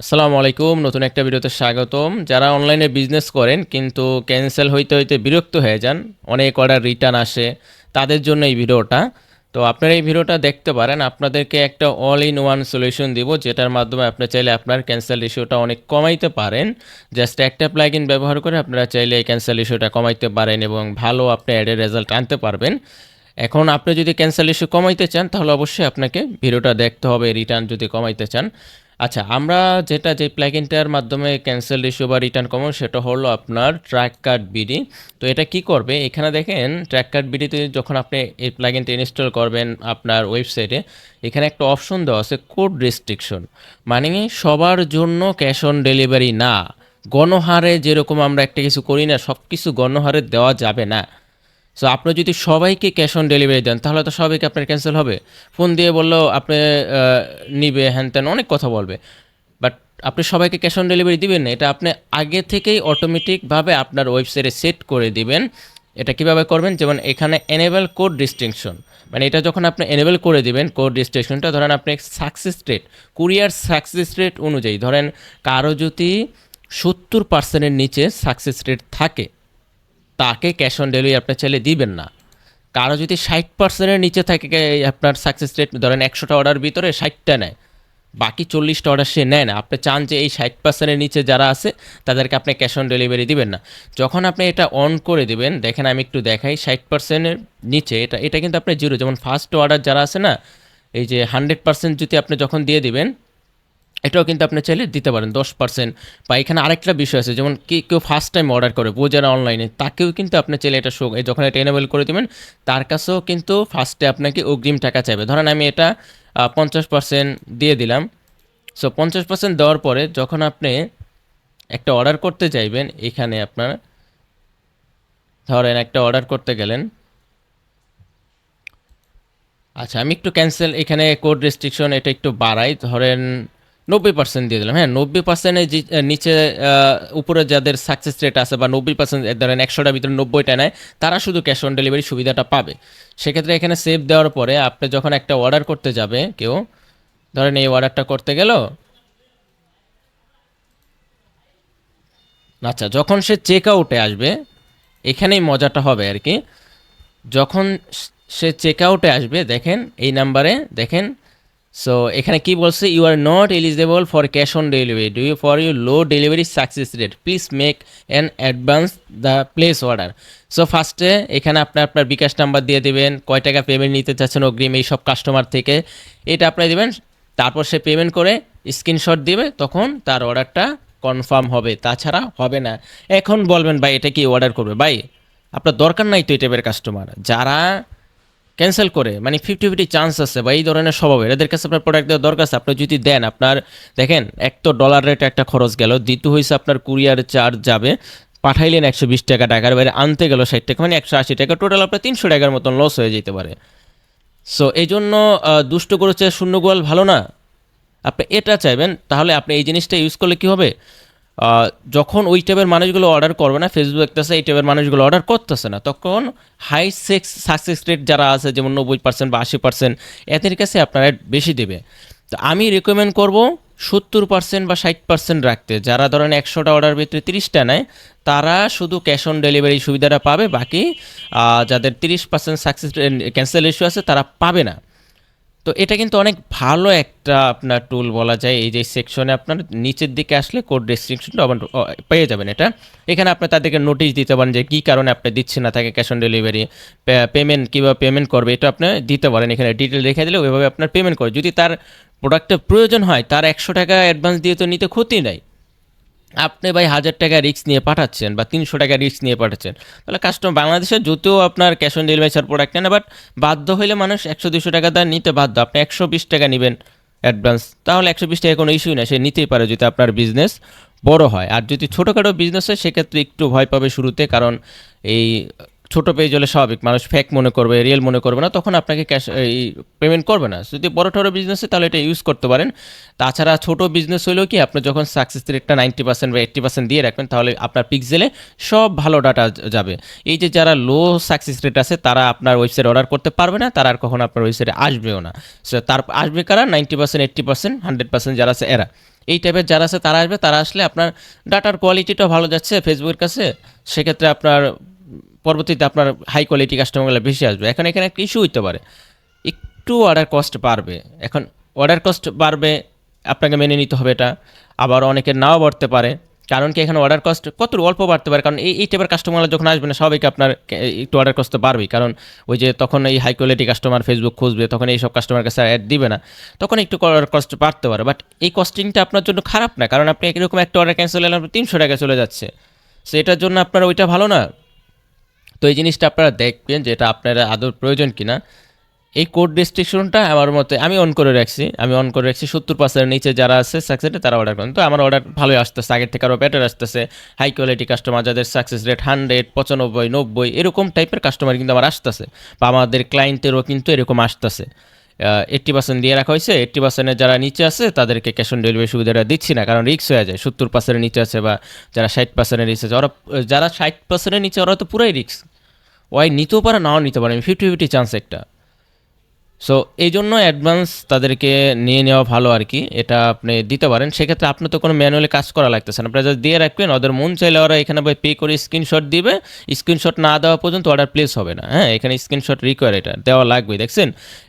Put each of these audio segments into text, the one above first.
আসসালামু আলাইকুম, নতুন একটা ভিডিওতে স্বাগতম। যারা অনলাইনে বিজনেস করেন কিন্তু ক্যান্সেল হইতে হইতে বিরক্ত হয়ে যান, অনেক অর্ডার রিটার্ন আসে, তাদের জন্য এই ভিডিওটা। তো আপনারা এই ভিডিওটা দেখতে পারেন, আপনাদেরকে একটা অল ইন ওয়ান সলিউশন দিব, যেটার মাধ্যমে আপনি চাইলে আপনার ক্যান্সেল ইস্যুটা অনেক কমাইতে পারেন। জাস্ট একটা প্লাগইন ব্যবহার করে আপনারা চাইলে এই ক্যান্সেল ইস্যুটা কমাইতে পারেন এবং ভালো আপনি অ্যাডের রেজাল্ট আনতে পারবেন। এখন আপনি যদি ক্যান্সেল ইস্যু কমাইতে চান তাহলে অবশ্যই আপনাকে ভিডিওটা দেখতে হবে, রিটার্ন যদি কমাইতে চান। আচ্ছা, আমরা যে প্লাগইনটার মাধ্যমে ক্যান্সেল ইস্যু বা রিটার্ন কমাবো সেটা হলো আপনার ট্র্যাক কার্ড বিডি। তো এটা কি করবে, এখানে দেখেন ট্র্যাক কার্ড বিডিতে যখন আপনি এই প্লাগইনটা ইনস্টল করবেন আপনার ওয়েবসাইটে, এখানে একটা অপশন দেওয়া আছে কোড রেস্ট্রিকশন। মানে সবার জন্য ক্যাশ অন ডেলিভারি না, গণহারে যেরকম আমরা একটা কিছু করি না, সব কিছু গণহারে দেওয়া যাবে না। সো আপনি যদি সবাইকে ক্যাশ অন ডেলিভারি দেন তাহলে তো সবাইকে আপনার ক্যান্সেল হবে। ফোন দিয়ে বললেও আপনি নিবে, হ্যান ত্যান অনেক কথা বলবে, বাট আপনি সবাইকে ক্যাশ অন ডেলিভারি দিবেন না। এটা আপনি আগে থেকেই অটোমেটিকভাবে আপনার ওয়েবসাইটে সেট করে দিবেন। এটা কিভাবে করবেন, যেমন এখানে এনেবল কোড রিস্ট্রিকশন, মানে এটা যখন আপনি এনেবল করে দিবেন কোড রিস্ট্রিকশনটা, ধরেন আপনি success rate, courier success rate অনুযায়ী, ধরেন কারো যদি 70%-এর নিচে সাকসেস রেট থাকে তাকে ক্যাশ অন ডেলিভারি আপনি চাইলে দিবেন না। কারো যদি 60%-এর নিচে থাকে, আপনার সাকসেস রেট ধরেন 100টা অর্ডার ভিতরে 60টা নেয়, বাকি 40টা অর্ডার সে নেয় না, আপনি চান যে এই 60%-এর নিচে যারা আছে তাদেরকে আপনি ক্যাশ অন ডেলিভারি দিবেন না। যখন আপনি এটা অন করে দিবেন, দেখেন আমি একটু দেখাই, 60%-এর নিচে এটা এটা কিন্তু আপনি জিরো। যেমন ফার্স্ট অর্ডার যারা আছে না, এই যে 100% যদি আপনি যখন দিয়ে দিবেন, এটাও কিন্তু আপনি চাইলে দিতে পারেন 10%। বা এখানে আরেকটা বিষয় আছে, যেমন কেউ ফার্স্ট টাইম অর্ডার করে বোঝে না অনলাইনে, তাকেও কিন্তু আপনি চাইলে এটা যখন এটা এনেবল করে দেবেন, তার কাছেও কিন্তু ফার্স্টে আপনাকে অগ্রিম টাকা চাইবে। ধরেন আমি এটা 50% দিয়ে দিলাম। সো 50% দেওয়ার পরে যখন আপনি একটা অর্ডার করতে চাইবেন, এখানে আপনার ধরেন একটা অর্ডার করতে গেলেন। আচ্ছা, আমি একটু ক্যান্সেল, এখানে কোড রেস্ট্রিকশন এটা একটু বাড়াই, ধরেন 90% দিয়ে দিলাম। হ্যাঁ, 90%-এর নিচে উপরে যাদের সাকসেস রেট আছে, বা 90% ধরেন 100টার ভিতরে 90টা নেয়, তারা শুধু ক্যাশ অন ডেলিভারি সুবিধাটা পাবে। সেক্ষেত্রে এখানে সেভ দেওয়ার পরে আপনি যখন একটা অর্ডার করতে যাবে কেউ, ধরেন এই অর্ডারটা করতে গেল। আচ্ছা, যখন সে চেক আউটে আসবে, এখানেই মজাটা হবে আর কি। যখন সে চেক আউটে আসবে, দেখেন এই নাম্বারে দেখেন। সো এখানে কি বলছে, you are not eligible for cash on delivery do you for you low delivery success rate, please make an advance the place order. So ফার্স্টে এখানে আপনি আপনার বিকাশ নাম্বার দিয়ে দেবেন, কয় টাকা পেমেন্ট নিতে চাচ্ছেন অগ্রিম এই সব কাস্টমার থেকে, এটা আপনি দেবেন। তারপর সে পেমেন্ট করে স্ক্রিনশট দিবে, তখন তার অর্ডারটা কনফার্ম হবে, তাছাড়া হবে না। এখন বলবেন ভাই এটা কি অর্ডার করবে? ভাই আপনার দরকার নাই তো এই টাইপের কাস্টমার, যারা ক্যান্সেল করে, মানে 50-50 চান্স আছে বা এই ধরনের স্বভাবের, এদের কাছে আপনার প্রোডাক্ট দেওয়ার দরকার আছে। আপনি যদি দেন, আপনার দেখেন এক তো ডলার রেট একটা খরচ গেল, দ্বিতীয় হয়েছে আপনার কুরিয়ার চার্জ যাবে, পাঠাইলেন 120 টাকা, টাকার বাইরে আনতে গেল 60 টাকা, মানে 180 টাকা, টোটাল আপনার 300 টাকার মতন লস হয়ে যেতে পারে। সো এই জন্য দুষ্ট করেছে শূন্য গোয়াল ভালো না। আপনি এটা চাইবেন, তাহলে আপনি এই জিনিসটা ইউজ করলে কী হবে, যখন ওই টাইপের মানুষগুলো অর্ডার করবে না, ফেসবুক দেখতেছে এই টাইপের মানুষগুলো অর্ডার করতেছে না, তখন হাই সাকসেস রেট যারা আছে, যেমন 90% বা 80%, এদের কাছে আপনারা বেশি দেবে। তো আমি রেকমেন্ড করব 70% বা 60% রাখতে। যারা ধরেন 100টা অর্ডার ভিতরে 30টা নেয়, তারা শুধু ক্যাশ অন ডেলিভারি সুবিধাটা পাবে, বাকি যাদের 30% সাকসেস ক্যান্সেল ইস্যু আছে তারা পাবে না। তো এটা কিন্তু অনেক ভালো একটা আপনার টুল বলা যায়। এই যে সেকশনে আপনার নিচের দিকে আসলে কোড রেস্ট্রিকশনটা পেয়ে যাবেন। এটা এখানে আপনি তাদেরকে নোটিশ দিতে পারেন যে কী কারণে আপনি দিচ্ছেন না তাকে ক্যাশ অন ডেলিভারি, পেমেন্ট কীভাবে পেমেন্ট করবে এটা আপনি দিতে পারেন। এখানে ডিটেল রেখে দিলে ওইভাবে আপনার পেমেন্ট করে, যদি তার প্রোডাক্টের প্রয়োজন হয়, তার 100 টাকা অ্যাডভান্স দিয়ে তো নিতে ক্ষতি নাই। আপনি ভাই 1000 টাকা রিস্ক নিয়ে পাঠাচ্ছেন বা 300 টাকা রিস্ক নিয়ে পাঠাচ্ছেন, তাহলে কাস্টমার বাংলাদেশে যদিও আপনার ক্যাশ অন ডেলিভারি ছাড় প্রোডাক্ট নেন, বাট বাধ্য হইলে মানুষ 100-200 টাকা দাম নিতে বাধ্য। আপনি 120 টাকা নেবেন অ্যাডভান্স, তাহলে 120 টাকা কোনো ইস্যুই না, সে নিতেই পারে যদি আপনার বিজনেস বড় হয়। আর যদি ছোটোখাটো বিজনেস হয় সেক্ষেত্রে একটু ভয় পাবে শুরুতে, কারণ এই ছোট পেজ হলে স্বাভাবিক, মানুষ ফেক মনে করবে, রিয়েল মনে করবে না, তখন আপনাকে ক্যাশ এই পেমেন্ট করবে না। যদি বড় ঠড়ো বিজনেসে তাহলে এটা ইউজ করতে পারেন। তাছাড়া ছোট বিজনেস হলেও কি আপনি যখন সাকসেস রেটটা 90% বা 80% দিয়ে রাখবেন, তাহলে আপনার পিক্সেলে সব ভালো ডাটা যাবে। এই যে যারা লো সাকসেস রেট আছে তারা আপনার ওয়েবসাইট অর্ডার করতে পারবে না, তারা আর কখনো আপনার ওয়েবসাইটে আসবেও না। সো তার আসবে কারা? 90%, 80%, 100% যারা আছে এরা। এই টাইপের যারা আছে তারা আসবে, তারা আসলে আপনার ডাটার কোয়ালিটিটাও ভালো যাচ্ছে ফেসবুকের কাছে, সেক্ষেত্রে আপনার পরবর্তীতে আপনার হাই কোয়ালিটি কাস্টমারগুলো বেশি আসবে। এখন এখানে একটা ইস্যু হইতে পারে, একটু অর্ডার কস্ট বাড়বে। এখন অর্ডার কস্ট বাড়বে, আপনাকে মেনে নিতে হবে এটা। আবার অনেকের নাও বাড়তে পারে, কারণ কি এখানে অর্ডার কস্ট কত অল্প বাড়তে পারে, কারণ এই টাইপের কাস্টমাররা যখন আসবে না, সবাইকে আপনার একটু অর্ডার কস্ট তো বাড়বেই, কারণ ওই যে তখন এই হাই কোয়ালিটি কাস্টমার ফেসবুক খুঁজবে, তখন এই সব কাস্টমার কাছে অ্যাড দিবে না, তখন একটু অর্ডার কস্ট বাড়তে পারে। বাট এই কস্টিংটা আপনার জন্য খারাপ না, কারণ আপনি একরকম একটা অর্ডার ক্যান্সেল হলে আপনার 300 টাকা চলে যাচ্ছে, সো এটার জন্য আপনার ওইটা ভালো না। তো এই জিনিসটা আপনারা দেখবেন যে এটা আপনার আদৌ প্রয়োজন কিনা। এই কোড রেস্ট্রিকশনটা আমার মতে আমি অন করে রাখছি, 70% নিচে যারা আছে সাকসেসে তারা অর্ডার করেন। তো আমার অর্ডার ভালোই আসতেছে, আগের থেকে আরও বেটার আসতেছে। হাই কোয়ালিটি কাস্টমার যাদের সাকসেস রেট 100, 95, 90 এরকম টাইপের কাস্টমার কিন্তু আমার আসতেছে, বা আমাদের ক্লায়েন্টেরও কিন্তু এরকম আসতেছে। 80% দিয়ে রাখা হয়েছে, 80%-এর যারা নিচে আছে তাদেরকে ক্যাশ অন ডেলিভারি সুবিধাটা দিচ্ছি না, কারণ রিস্ক হয়ে যায়। 70%-এর নিচে আছে বা যারা 60%-এর নিচে আছে, ওরা যারা 60%-এর নিচে ওরা তো পুরাই রিস্ক, ওয়াই নিতেও পারে নাও নিতে পারে, 50-50 চান্স একটা। সো এই জন্য অ্যাডভান্স তাদেরকে নিয়ে নেওয়া ভালো আর কি, এটা আপনি দিতে পারেন। সেক্ষেত্রে আপনার তো কোনো ম্যানুয়ালি কাজ করা লাগতেছে না, আপনারা জাস্ট দিয়ে রাখবেন, ওদের মন চাইলে ওরা এখানে পে করে স্ক্রিনশট দিবে, স্ক্রিনশট না দেওয়া পর্যন্ত অর্ডার প্লেস হবে না। হ্যাঁ, এখানে স্ক্রিনশট রিকোয়ার, এটা দেওয়া লাগবে। দেখছেন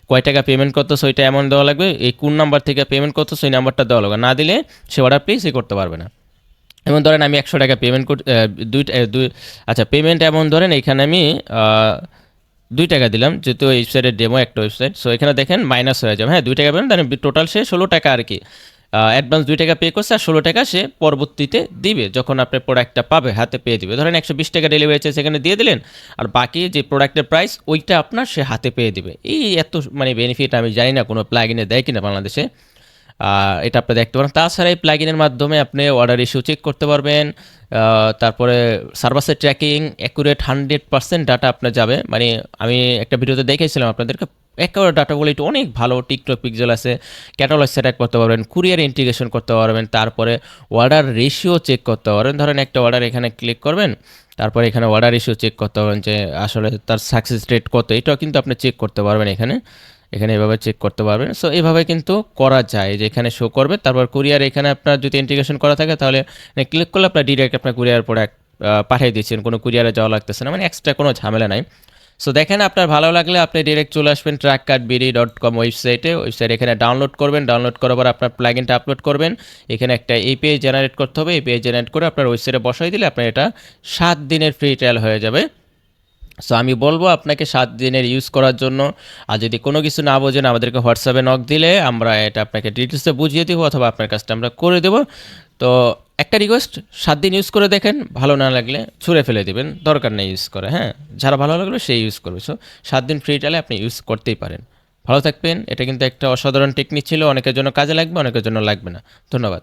কয় টাকা পেমেন্ট করতেছে ওইটা এমন দেওয়া লাগবে, এই কোন নাম্বার থেকে পেমেন্ট করতেছে ওই নাম্বারটা দেওয়া লাগবে, না দিলে সে অর্ডার প্লেসই করতে পারবে না। এমন ধরেন আমি 100 টাকা পেমেন্ট কর, আচ্ছা পেমেন্ট এমন ধরেন এখানে আমি 2 টাকা দিলাম, যেহেতু ওয়েবসাইটের ডেমো একটা ওয়েবসাইট, সো এখানে দেখেন মাইনাস হয়ে যাবে। হ্যাঁ, 2 টাকা পেমেন্ট, তাহলে টোটাল সে 16 টাকা আর কি অ্যাডভান্স 2 টাকা পে করছে, আর 16 টাকা সে পরবর্তীতে দিবে যখন আপনার প্রোডাক্টটা পাবে, হাতে পেয়ে দিবে। ধরেন 120 টাকা ডেলিভারি চার্জ সেখানে দিয়ে দিলেন, আর বাকি যে প্রোডাক্টের প্রাইস ওইটা আপনার সে হাতে পেয়ে দিবে। এই এত মানে বেনিফিট আমি জানি না কোনো প্লাগইনে দেয় কিনা বাংলাদেশে, এটা আপনি দেখতে পারেন। তাছাড়া এই প্লাগইনের মাধ্যমে আপনি অর্ডার ইস্যু চেক করতে পারবেন, তারপরে সার্ভাসের ট্র্যাকিং অ্যাকুরেট 100% ডাটা আপনার যাবে। মানে আমি একটা ভিডিওতে দেখেছিলাম আপনাদেরকে, একেবারে ডাটা কোয়ালিটি অনেক ভালো, টিকটক পিক্সেল আছে, ক্যাটালগ সেট আপ করতে পারবেন, কুরিয়ার ইন্টিগ্রেশন করতে পারবেন, তারপরে অর্ডার রেশিও চেক করতে পারবেন। ধরেন একটা অর্ডার এখানে ক্লিক করবেন, তারপরে এখানে অর্ডার ইস্যু চেক করতে পারবেন যে আসলে তার সাকসেস রেট কত, এটাও কিন্তু আপনি চেক করতে পারবেন এখানে, এখানে এভাবে চেক করতে পারবেন। সো এভাবে কিন্তু করা যায় যে এখানে শো করবে। তারপর কুরিয়ার এখানে আপনার যদি ইন্টিগ্রেশন করা থাকে তাহলে ক্লিক করলে আপনার ডিরেক্ট আপনার কুরিয়ার প্রোডাক্ট পাঠিয়ে দিচ্ছেন, কোনো কুরিয়ারে যাওয়া লাগতেছে না, মানে এক্সট্রা কোনো ঝামেলা নাই। সো দেখেন আপনার ভালো লাগলে আপনি ডিরেক্ট চলে আসবেন trackcardbd.com ওয়েবসাইটে, এখানে ডাউনলোড করবেন, ডাউনলোড করার পর আপনার প্লাগইনটা আপলোড করবেন, এখানে একটা এপিআই জেনারেট করতে হবে, এপিআই জেনারেট করে আপনার ওয়েবসাইটে বসাই দিলে আপনার এটা 7 দিনের ফ্রি ট্রায়াল হয়ে যাবে। সো আমি বলবো আপনাকে 7 দিনের ইউজ করার জন্য। আর যদি কোনো কিছু না বোঝেন আমাদেরকে হোয়াটসঅ্যাপে নক দিলে আমরা এটা আপনাকে ডিটেলসে বুঝিয়ে দেবো, অথবা আপনার কাজটা আমরা করে দেবো। তো একটা রিকোয়েস্ট, 7 দিন ইউজ করে দেখেন, ভালো না লাগলে ছুঁড়ে ফেলে দেবেন, দরকার নেই ইউজ করে। হ্যাঁ, যারা ভালো লাগলো সেই ইউজ করবে। সো 7 দিন ফ্রি ট্রায়ালে আপনি ইউজ করতেই পারেন। ভালো থাকবেন। এটা কিন্তু একটা অসাধারণ টেকনিক ছিল, অনেকের জন্য কাজে লাগবে, অনেকের জন্য লাগবে না। ধন্যবাদ।